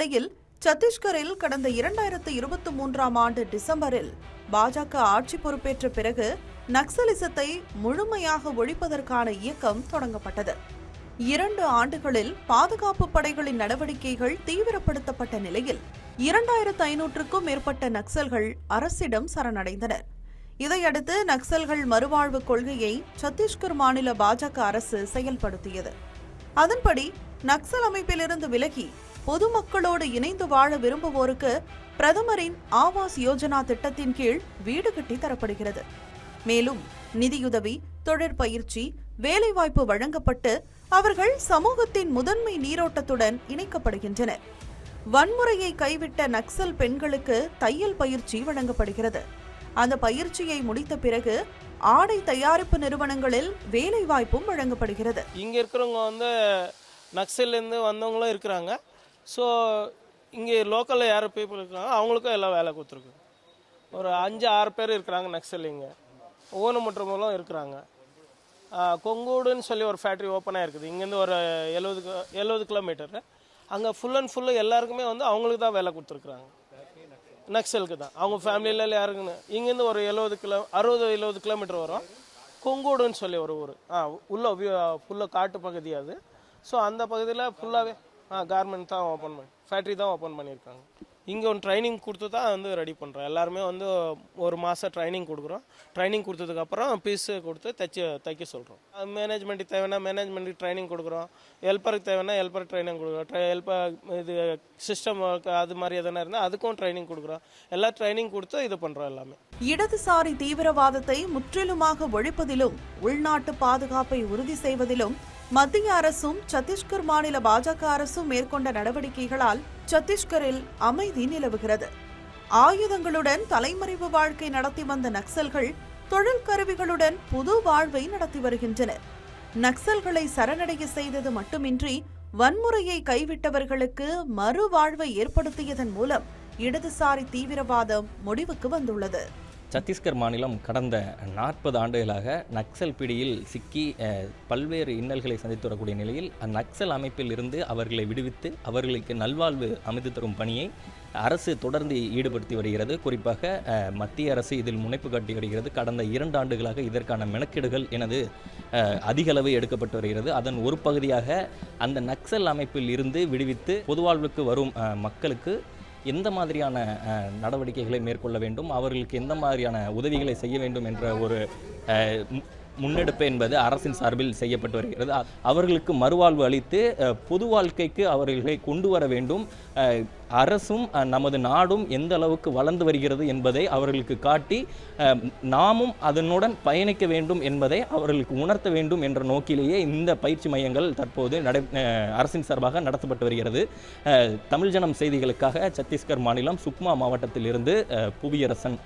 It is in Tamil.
இந்நிலையில் சத்தீஸ்கரில் கடந்த 2023ஆம் ஆண்டு டிசம்பரில் பாஜக ஆட்சி பொறுப்பேற்ற பிறகு நக்சலிசத்தை முழுமையாக ஒழிப்பதற்கான இயக்கம் தொடங்கப்பட்டது. 2 ஆண்டுகளில் பாதுகாப்பு படைகளின் நடவடிக்கைகள் தீவிரப்படுத்தப்பட்ட நிலையில் 2500க்கும் மேற்பட்ட நக்சல்கள் அரசிடம் சரணடைந்தனர். இதையடுத்து நக்சல்கள் மறுவாழ்வு கொள்கையை சத்தீஸ்கர் மாநில பாஜக அரசு செயல்படுத்தியது. அதன்படி நக்சல் அமைப்பிலிருந்து விலகி பொதுமக்களோடு இணைந்து வாழ விரும்புவோருக்கு பிரதமரின் ஆவாஸ் யோஜனா திட்டத்தின் கீழ் வீடு கட்டி தரப்படுகிறது. மேலும் நிதியுதவி, தொழிற்பயிற்சி, வேலைவாய்ப்பு வழங்கப்பட்டு அவர்கள் சமூகத்தின் முதன்மை நீரோட்டத்துடன் இணைக்கப்படுகின்றனர். வன்முறையை கைவிட்ட நக்சல் பெண்களுக்கு தையல் பயிற்சி வழங்கப்படுகிறது. அந்த பயிற்சியை முடித்த பிறகு ஆடை தயாரிப்பு நிறுவனங்களில் வேலைவாய்ப்பும் வழங்கப்படுகிறது. இங்க இருக்கிறவங்க நக்சல்லேருந்து வந்தவங்களும் இருக்கிறாங்க. ஸோ இங்கே லோக்கலில் யார் பீப்புள் இருக்கிறாங்க அவங்களுக்கும் எல்லாம் வேலை கொடுத்துருக்கு. ஒரு 5-6 பேர் இருக்கிறாங்க நக்சல். இங்கே ஊனமுற்றவங்களும் இருக்கிறாங்க. கொங்கோடுன்னு சொல்லி ஒரு ஃபேக்ட்ரி ஓப்பனாக இருக்குது. இங்கேருந்து ஒரு 70 கிலோமீட்டரு. அங்கே ஃபுல் அண்ட் ஃபுல்லு எல்லாருக்குமே அவங்களுக்கு தான் வேலை கொடுத்துருக்குறாங்க. நக்சலுக்கு தான். அவங்க ஃபேமிலியில் யாருக்குன்னு இங்கேருந்து ஒரு 60-70 கிலோமீட்டர் வரும். கொங்கோடுன்னு சொல்லி ஒரு ஊர். ஃபுல்லாக காட்டு பகுதி அது. ஸோ அந்த பகுதியில் ஃபுல்லாகவே கார்மெண்ட் தான் ஃபேக்ட்ரி தான் ஓப்பன் பண்ணியிருக்காங்க. இங்கே ஒன்று ட்ரைனிங் கொடுத்து தான் ரெடி பண்ணுறோம். எல்லாருமே ஒரு மாதம் ட்ரைனிங் கொடுக்குறோம். ட்ரைனிங் கொடுத்ததுக்கப்புறம் பீஸு கொடுத்து தைக்க சொல்கிறோம். மேனேஜ்மெண்ட்டுக்கு தேவைன்னா மேனேஜ்மெண்ட்டுக்கு ட்ரைனிங் கொடுக்குறோம். ஹெல்ப்பருக்கு தேவைன்னா ஹெல்ப்பருக்கு ட்ரைனிங் கொடுக்குறோம். இது சிஸ்டம் ஒர்க் அது மாதிரி எதனா இருந்தால் அதுக்கும் ட்ரைனிங் கொடுக்குறோம். எல்லாம் ட்ரைனிங் கொடுத்து இது பண்ணுறோம் எல்லாமே. இடதுசாரி தீவிரவாதத்தை முற்றிலுமாக ஒழிப்பதிலும் உள்நாட்டு பாதுகாப்பை உறுதி செய்வதிலும் மத்திய அரசும் சத்தீஸ்கர் மாநில பாஜக அரசும் மேற்கொண்ட நடவடிக்கைகளால் சத்தீஸ்கரில் அமைதி நிலவுகிறது. ஆயுதங்களுடன் தலைமறைவு வாழ்க்கை நடத்தி வந்த நக்சல்கள் தொழில் கருவிகளுடன் புது வாழ்வை நடத்தி வருகின்றனர். நக்சல்களை சரணடைய செய்தது மட்டுமின்றி வன்முறையை கைவிட்டவர்களுக்கு மறுவாழ்வை ஏற்படுத்தியதன் மூலம் இடதுசாரி தீவிரவாதம் முடிவுக்கு வந்துள்ளது. சத்தீஸ்கர் மாநிலம் கடந்த 40 ஆண்டுகளாக நக்சல் பிடியில் சிக்கி பல்வேறு இன்னல்களை சந்தித்து வரக்கூடிய நிலையில் நக்சல் அமைப்பில் இருந்து அவர்களை விடுவித்து அவர்களுக்கு நல்வாழ்வு அமைத்து தரும் பணியை அரசு தொடர்ந்து ஈடுபடுத்தி வருகிறது. குறிப்பாக மத்திய அரசு இதில் முனைப்பு காட்டி வருகிறது. கடந்த 2 ஆண்டுகளாக இதற்கான மெனக்கெடுகள் அதிகளவு எடுக்கப்பட்டு வருகிறது. அதன் ஒரு பகுதியாக அந்த நக்சல் அமைப்பில் இருந்து விடுவித்து பொதுவாழ்வுக்கு வரும் மக்களுக்கு எந்த மாதிரியான நடவடிக்கைகளை மேற்கொள்ள வேண்டும், அவர்களுக்கு எந்த மாதிரியான உதவிகளை செய்ய வேண்டும் என்ற ஒரு முன்னெடுப்பு என்பது அரசின் சார்பில் செய்யப்பட்டு வருகிறது. அவர்களுக்கு மறுவாழ்வு அளித்து பொது வாழ்க்கைக்கு அவர்களை கொண்டு வர வேண்டும். அரசும் நமது நாடும் எந்த அளவுக்கு வளர்ந்து வருகிறது என்பதை அவர்களுக்கு காட்டி நாமும் அதனுடன் பயணிக்க வேண்டும் என்பதை அவர்களுக்கு உணர்த்த வேண்டும் என்ற நோக்கிலேயே இந்த பயிற்சி மையங்கள் தற்போது அரசின் சார்பாக நடத்தப்பட்டு வருகிறது. தமிழ் ஜனம் செய்திகளுக்காக சத்தீஸ்கர் மாநிலம் சுக்மா மாவட்டத்தில் இருந்து புவியரசன்.